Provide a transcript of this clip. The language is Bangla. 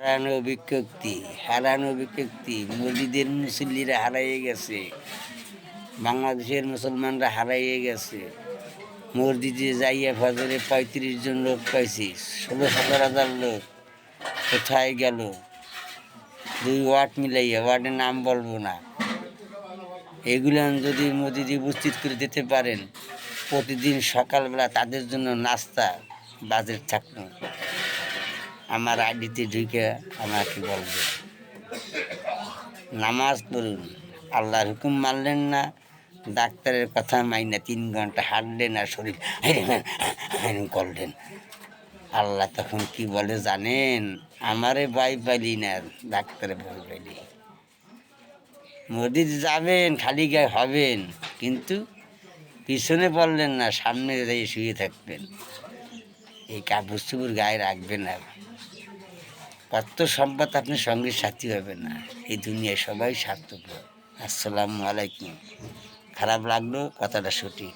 হারানো বিজ্ঞপ্তি মসজিদের মুসল্লিরা হারাইয়ে গেছে, বাংলাদেশের মুসলমানরা হারাইয়ে গেছে। মসজিদে যাইয়া ফজরে ৩৫ জন লোক পাইছি, ১৬-১৭ হাজার লোক কোথায় গেল? 2 ওয়ার্ড মিলাইয়া, ওয়ার্ডের নাম বলবো না, এগুলো যদি মোদিজি উপস্থিত করে দিতে পারেন, প্রতিদিন সকালবেলা তাদের জন্য নাস্তা বাজেট থাকতো। আমার আইডিতে ঢুকে আমাকে বলবে নামাজ পড়ুন, আল্লাহর হুকুম মানলেন না, ডাক্তারের কথা মাইনা 3 ঘন্টা হাঁটলেন আর শরীর করলেন। আল্লাহ তখন কি বলে জানেন? আমারে ভয় পাইলি না, ডাক্তারে ভয় পাইলি। মোদি যাবেন, খালি গায়ে হবেন, কিন্তু পিছনে বললেন না, সামনে যাই শুয়ে থাকবেন। এই কাপড় চুপড় গায়ে রাখবেন না। কত সম্পদ আপনার সঙ্গীর সাথী হবে না, এই দুনিয়ায় সবাই স্বার্থপর। আসসালামু আলাইকুম। খারাপ লাগলো, কথাটা সঠিক।